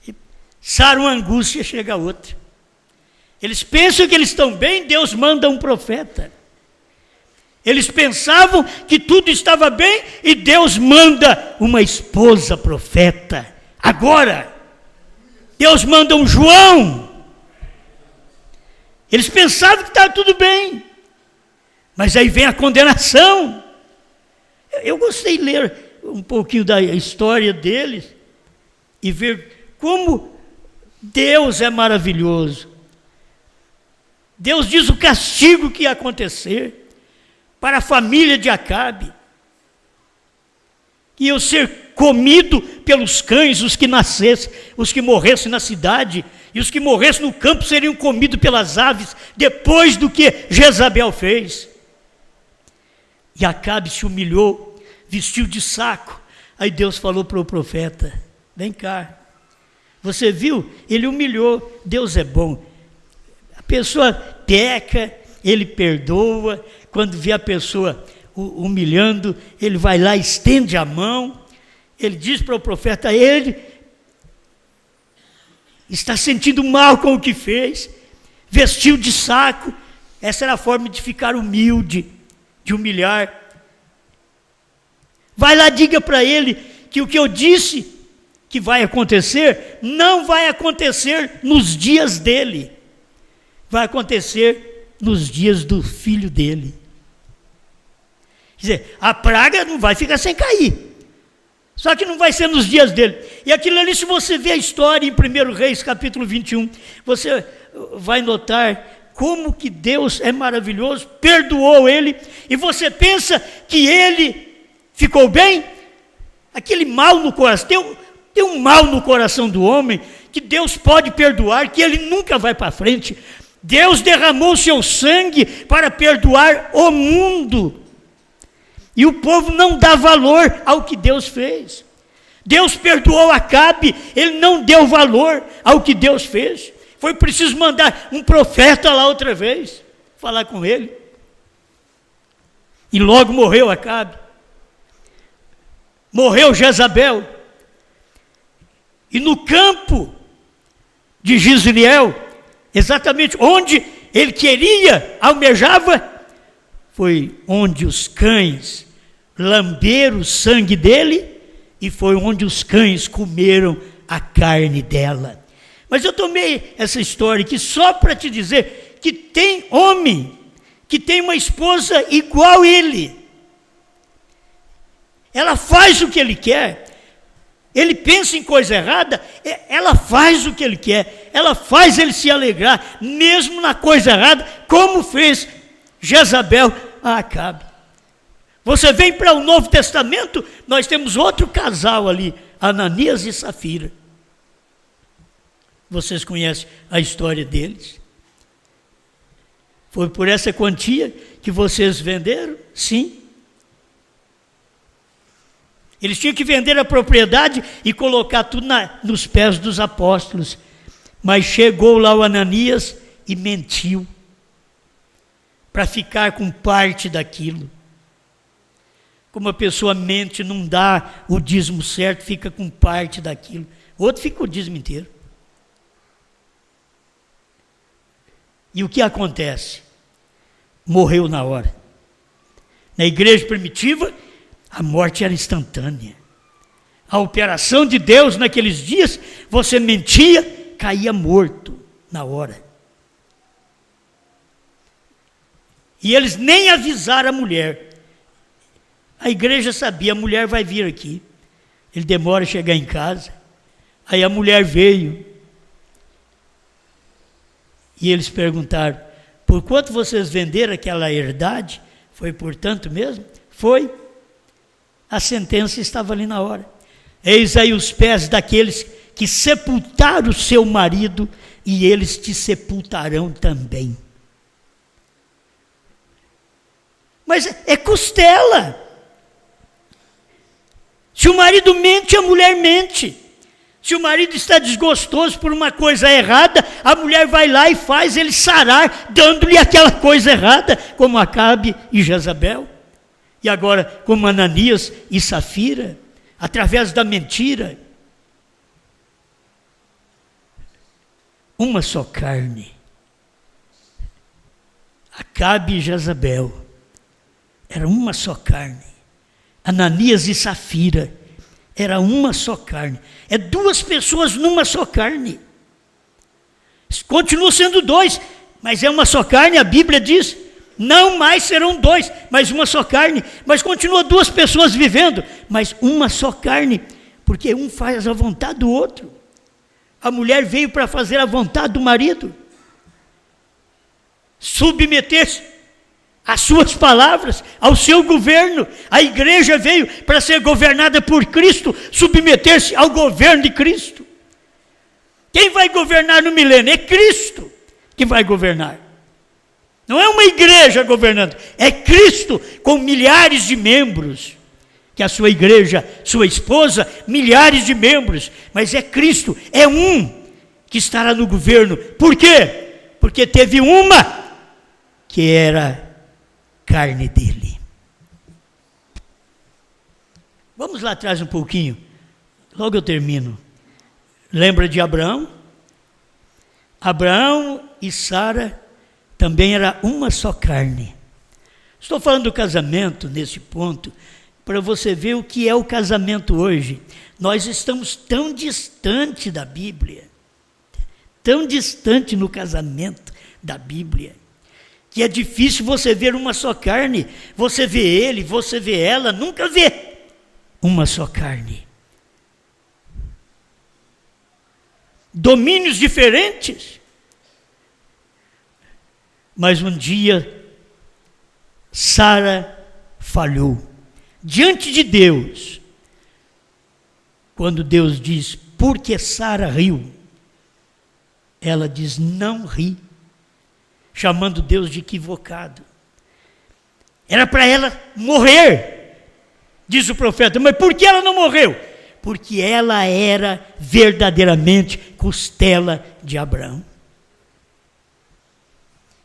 [SPEAKER 1] E sara uma angústia, chega outra. Eles pensam que eles estão bem, Deus manda um profeta. Eles pensavam que tudo estava bem e Deus manda uma esposa profeta. Agora, Deus manda um João. Eles pensavam que estava tudo bem, mas aí vem a condenação. Eu gostei de ler um pouquinho da história deles e ver como Deus é maravilhoso. Deus diz o castigo que ia acontecer para a família de Acabe. Iam ser comido pelos cães os que nascessem, os que morressem na cidade, e os que morressem no campo seriam comidos pelas aves, depois do que Jezabel fez. E Acabe se humilhou, vestiu de saco. Aí Deus falou para o profeta: vem cá, você viu? Ele humilhou. Deus é bom. A pessoa peca, ele perdoa. Quando vê a pessoa humilhando, ele vai lá, estende a mão. Ele diz para o profeta: ele está sentindo mal com o que fez, vestiu de saco. Essa era a forma de ficar humilde, de humilhar. Vai lá, diga para ele que o que eu disse que vai acontecer, não vai acontecer nos dias dele, vai acontecer nos dias do filho dele. Quer dizer, a praga não vai ficar sem cair, só que não vai ser nos dias dele. E aquilo ali, se você vê a história em 1 Reis, capítulo 21, você vai notar como que Deus é maravilhoso, perdoou ele, e você pensa que ele ficou bem? Aquele mal no coração, tem um mal no coração do homem, que Deus pode perdoar, que ele nunca vai para frente. Deus derramou o seu sangue para perdoar o mundo. E o povo não dá valor ao que Deus fez. Deus perdoou Acabe, ele não deu valor ao que Deus fez. Foi preciso mandar um profeta lá outra vez, falar com ele. E logo morreu Acabe. Morreu Jezabel. E no campo de Jezreel, exatamente onde ele queria, almejava, foi onde os cães lamberam o sangue dele e foi onde os cães comeram a carne dela. Mas eu tomei essa história aqui só para te dizer que tem homem que tem uma esposa igual ele. Ela faz o que ele quer. Ele pensa em coisa errada, ela faz o que ele quer. Ela faz ele se alegrar, mesmo na coisa errada, como fez Jezabel a Acabe. Você vem para o Novo Testamento, nós temos outro casal ali, Ananias e Safira. Vocês conhecem a história deles? Foi por essa quantia que vocês venderam? Sim. Eles tinham que vender a propriedade e colocar tudo nos pés dos apóstolos. Mas chegou lá o Ananias e mentiu para ficar com parte daquilo. Como a pessoa mente, não dá o dízimo certo, fica com parte daquilo. O outro fica com o dízimo inteiro. E o que acontece? Morreu na hora. Na igreja primitiva, a morte era instantânea. A operação de Deus naqueles dias, você mentia, caía morto na hora. E eles nem avisaram a mulher. A igreja sabia, a mulher vai vir aqui. Ele demora a chegar em casa. Aí a mulher veio. E eles perguntaram, por quanto vocês venderam aquela herdade? Foi por tanto mesmo? Foi. A sentença estava ali na hora. Eis aí os pés daqueles que sepultaram o seu marido, e eles te sepultarão também. Mas é costela. Se o marido mente, a mulher mente. Se o marido está desgostoso por uma coisa errada, a mulher vai lá e faz ele sarar, dando-lhe aquela coisa errada, como Acabe e Jezabel. E agora, como Ananias e Safira, através da mentira. Uma só carne. Acabe e Jezabel. Era uma só carne. Ananias e Safira. Era uma só carne. É duas pessoas numa só carne. Continua sendo dois, mas é uma só carne, a Bíblia diz. Não mais serão dois, mas uma só carne. Mas continua duas pessoas vivendo, mas uma só carne, porque um faz a vontade do outro. A mulher veio para fazer a vontade do marido, submeter-se às suas palavras, ao seu governo. A igreja veio para ser governada por Cristo, submeter-se ao governo de Cristo. Quem vai governar no milênio? É Cristo que vai governar. Não é uma igreja governando, é Cristo com milhares de membros, que a sua igreja, sua esposa, milhares de membros, mas é Cristo, é um que estará no governo. Por quê? Porque teve uma que era carne dele. Vamos lá atrás um pouquinho, logo eu termino. Lembra de Abraão? Abraão e Sara também era uma só carne. Estou falando do casamento nesse ponto, para você ver o que é o casamento hoje. Nós estamos tão distante da Bíblia, tão distante no casamento da Bíblia, que é difícil você ver uma só carne. Você vê ele, você vê ela, nunca vê uma só carne. Domínios diferentes. Mas um dia, Sara falhou diante de Deus. Quando Deus diz, por que Sara riu? Ela diz, não ri, chamando Deus de equivocado. Era para ela morrer, diz o profeta. Mas por que ela não morreu? Porque ela era verdadeiramente costela de Abraão.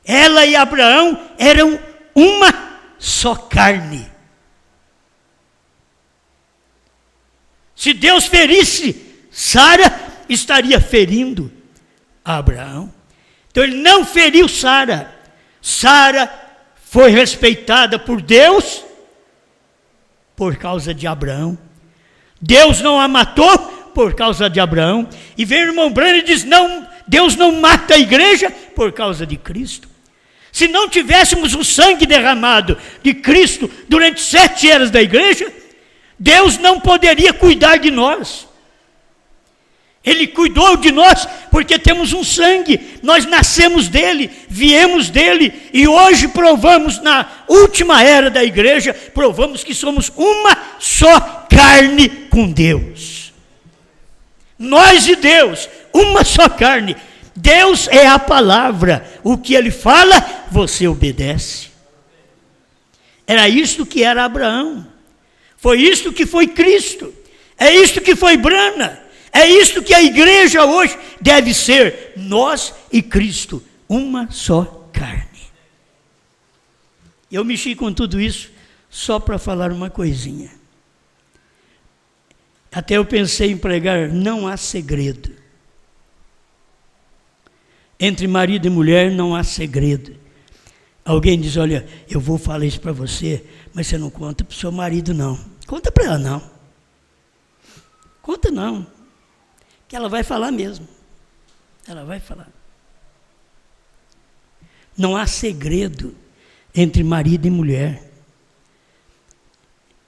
[SPEAKER 1] Ela e Abraão eram uma só carne. Se Deus ferisse Sara estaria ferindo Abraão. Então ele não feriu Sara. Sara foi respeitada por Deus por causa de Abraão. Deus não a matou por causa de Abraão. E vem o irmão Branham e diz, não, Deus não mata a igreja por causa de Cristo. Se não tivéssemos o sangue derramado de Cristo durante 7 eras da igreja, Deus não poderia cuidar de nós. Ele cuidou de nós porque temos um sangue, nós nascemos dele, viemos dele, e hoje provamos, na última era da igreja, provamos que somos uma só carne com Deus. Nós e Deus, uma só carne. Deus é a palavra, o que ele fala, você obedece. Era isto que era Abraão, foi isto que foi Cristo, é isto que foi Brana. É isto que a igreja hoje deve ser, nós e Cristo, uma só carne. Eu mexi com tudo isso só para falar uma coisinha. Até eu pensei em pregar, não há segredo. Entre marido e mulher não há segredo. Alguém diz, olha, eu vou falar isso para você, mas você não conta para o seu marido não. Conta para ela não. Conta não. Que ela vai falar mesmo. Ela vai falar. Não há segredo entre marido e mulher.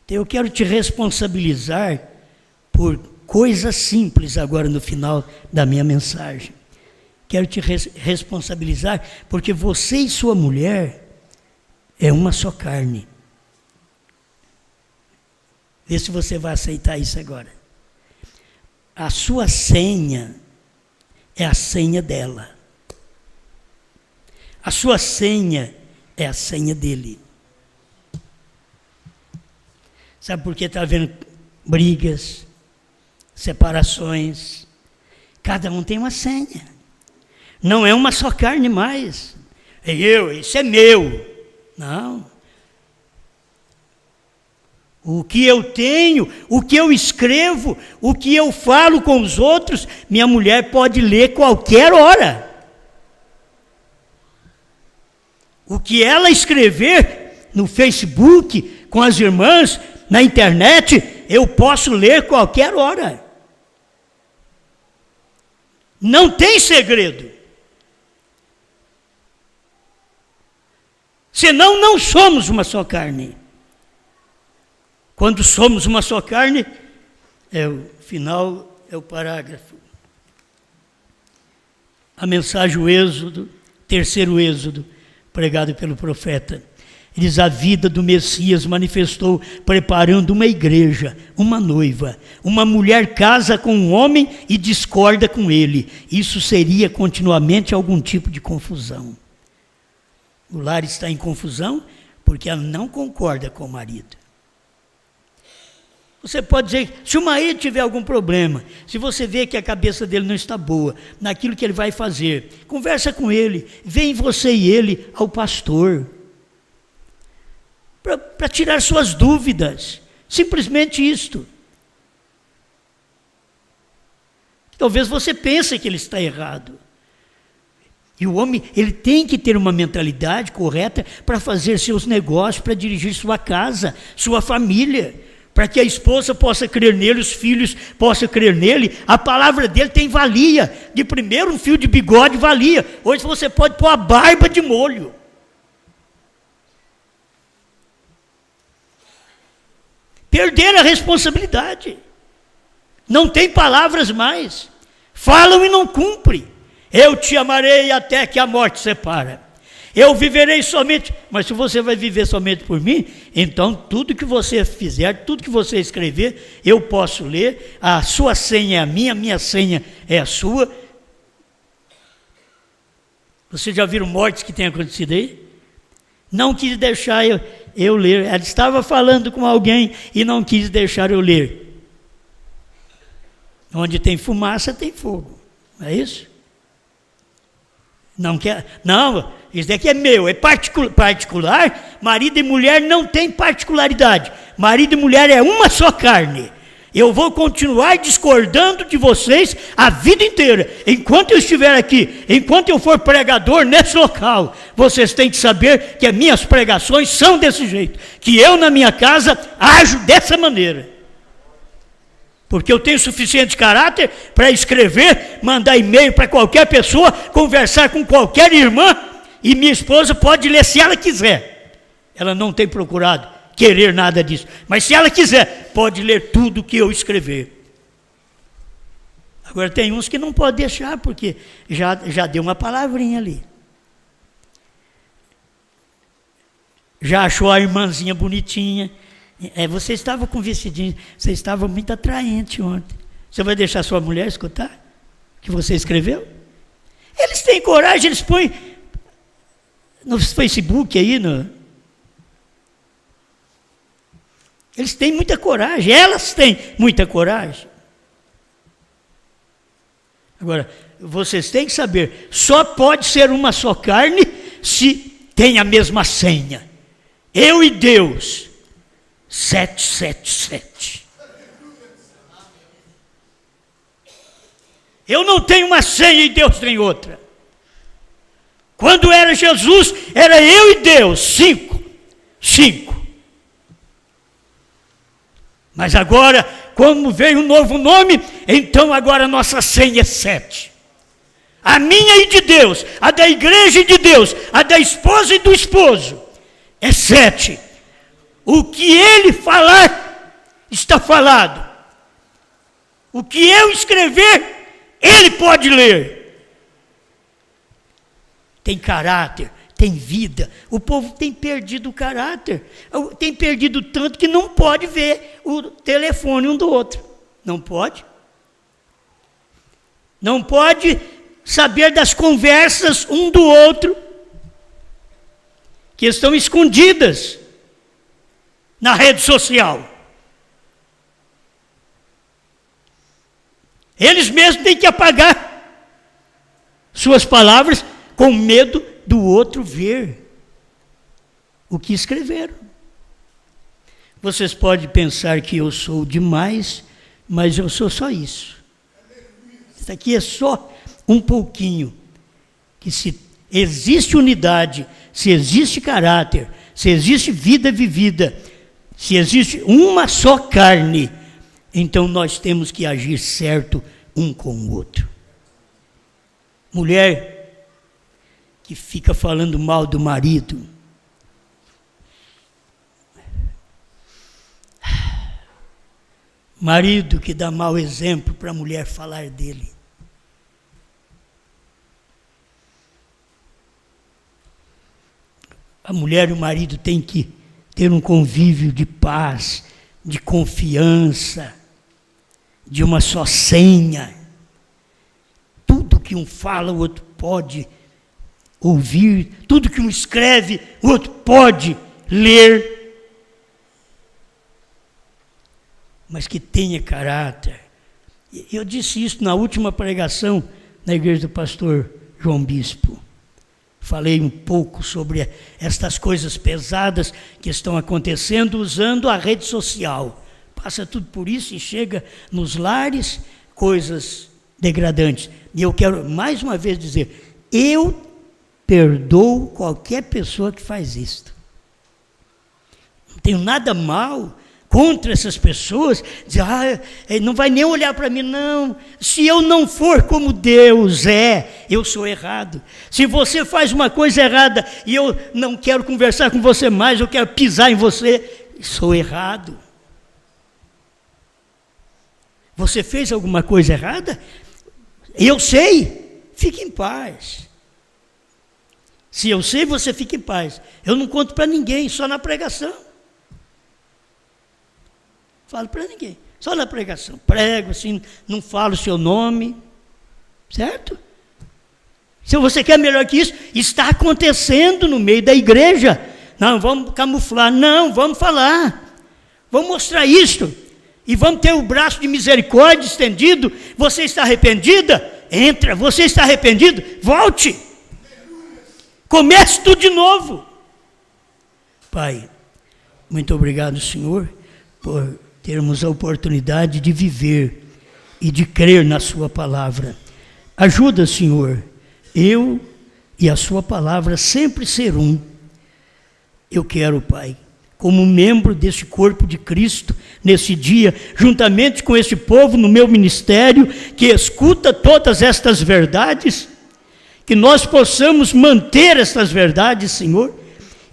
[SPEAKER 1] Então eu quero te responsabilizar por coisas simples agora no final da minha mensagem. Quero te responsabilizar porque você e sua mulher é uma só carne. Vê se você vai aceitar isso agora. A sua senha é a senha dela. A sua senha é a senha dele. Sabe por que está havendo brigas, separações? Cada um tem uma senha. Não é uma só carne mais. É eu, isso é meu. Não. O que eu tenho, o que eu escrevo, o que eu falo com os outros, minha mulher pode ler qualquer hora. O que ela escrever no Facebook, com as irmãs, na internet, eu posso ler qualquer hora. Não tem segredo. Senão não somos uma só carne. Quando somos uma só carne, o final é o parágrafo. A mensagem, o Êxodo, terceiro Êxodo, pregado pelo profeta. Ele diz, a vida do Messias manifestou preparando uma igreja, uma noiva. Uma mulher casa com um homem e discorda com ele. Isso seria continuamente algum tipo de confusão. O lar está em confusão porque ela não concorda com o marido. Você pode dizer, se o marido tiver algum problema, se você vê que a cabeça dele não está boa, naquilo que ele vai fazer, conversa com ele, vem você e ele ao pastor, para tirar suas dúvidas, simplesmente isto. Talvez você pense que ele está errado. E o homem, ele tem que ter uma mentalidade correta para fazer seus negócios, para dirigir sua casa, sua família, para que a esposa possa crer nele, os filhos possam crer nele. A palavra dele tem valia. De primeiro um fio de bigode valia. Hoje você pode pôr a barba de molho. Perderam a responsabilidade. Não tem palavras mais. Falam e não cumprem. Eu te amarei até que a morte separa. Eu viverei somente, mas se você vai viver somente por mim, então tudo que você fizer, tudo que você escrever, eu posso ler, a sua senha é a minha senha é a sua. Vocês já viram mortes que têm acontecido aí? Não quis deixar eu ler, ela estava falando com alguém e não quis deixar eu ler. Onde tem fumaça tem fogo, não é isso? Não quer, não, isso daqui é meu, é particular. Marido e mulher não tem particularidade. Marido e mulher é uma só carne. Eu vou continuar discordando de vocês a vida inteira. Enquanto eu estiver aqui, enquanto eu for pregador nesse local, vocês têm que saber que as minhas pregações são desse jeito. Que eu, na minha casa, ajo dessa maneira. Porque eu tenho suficiente caráter para escrever, mandar e-mail para qualquer pessoa, conversar com qualquer irmã, e minha esposa pode ler se ela quiser. Ela não tem procurado querer nada disso, mas se ela quiser, pode ler tudo que eu escrever. Agora tem uns que não pode deixar, porque já deu uma palavrinha ali. Já achou a irmãzinha bonitinha. Você estava com vestidinho, você estava muito atraente ontem. Você vai deixar sua mulher escutar o que você escreveu? Eles têm coragem, eles põem no Facebook aí, eles têm muita coragem, elas têm muita coragem. Agora, vocês têm que saber, só pode ser uma só carne se tem a mesma senha. Eu e Deus, 777. Eu não tenho uma senha e Deus tem outra. Quando era Jesus, era eu e Deus, 5. Mas agora, como veio um novo nome, então agora a nossa senha é 7. A minha e de Deus, a da igreja e de Deus, a da esposa e do esposo, é 7. O que ele falar, está falado. O que eu escrever, ele pode ler. Tem caráter, tem vida. O povo tem perdido o caráter. Tem perdido tanto que não pode ver o telefone um do outro. Não pode. Não pode saber das conversas um do outro, que estão escondidas na rede social. Eles mesmos têm que apagar suas palavras com medo do outro ver o que escreveram. Vocês podem pensar que eu sou demais, mas eu sou só isso. Isso aqui é só um pouquinho. Que se existe unidade, se existe caráter, se existe vida vivida, se existe uma só carne, então nós temos que agir certo um com o outro. Mulher que fica falando mal do marido, marido que dá mau exemplo para a mulher falar dele, a mulher e o marido têm que ter um convívio de paz, de confiança, de uma só senha. Tudo que um fala, o outro pode ouvir, tudo que um escreve, o outro pode ler, mas que tenha caráter. Eu disse isso na última pregação na igreja do pastor João Bispo. Falei um pouco sobre estas coisas pesadas que estão acontecendo usando a rede social. Passa tudo por isso e chega nos lares coisas degradantes. E eu quero mais uma vez dizer, eu perdoo qualquer pessoa que faz isto. Não tenho nada mal contra essas pessoas, dizer, não vai nem olhar para mim, não. Se eu não for como Deus é, eu sou errado. Se você faz uma coisa errada e eu não quero conversar com você mais, eu quero pisar em você, sou errado. Você fez alguma coisa errada? Eu sei, fique em paz. Se eu sei, você fica em paz. Eu não conto para ninguém, só na pregação. Falo para ninguém, só na pregação. Prego assim, não falo o seu nome, certo? Se você quer melhor que isso, está acontecendo no meio da igreja. Não, vamos camuflar, não, vamos falar. Vamos mostrar isso. E vamos ter o braço de misericórdia estendido. Você está arrependida? Entra. Você está arrependido? Volte. Comece tudo de novo. Pai, muito obrigado, Senhor, por termos a oportunidade de viver e de crer na sua palavra. Ajuda, Senhor, eu e a sua palavra sempre ser um. Eu quero, Pai, como membro desse corpo de Cristo, nesse dia, juntamente com esse povo no meu ministério, que escuta todas estas verdades, que nós possamos manter essas verdades, Senhor,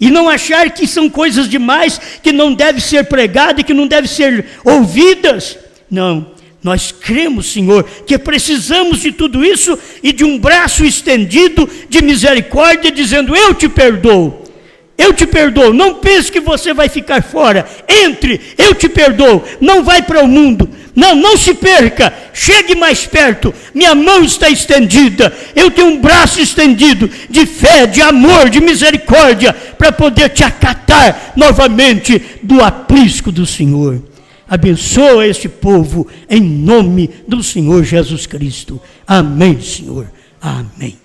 [SPEAKER 1] e não achar que são coisas demais, que não devem ser pregadas, que não devem ser ouvidas. Não, nós cremos, Senhor, que precisamos de tudo isso e de um braço estendido de misericórdia, dizendo: eu te perdoo. Eu te perdoo, não pense que você vai ficar fora. Entre, eu te perdoo, não vai para o mundo. Não se perca, chegue mais perto. Minha mão está estendida, eu tenho um braço estendido de fé, de amor, de misericórdia, para poder te acatar novamente do aprisco do Senhor. Abençoa este povo em nome do Senhor Jesus Cristo. Amém, Senhor. Amém.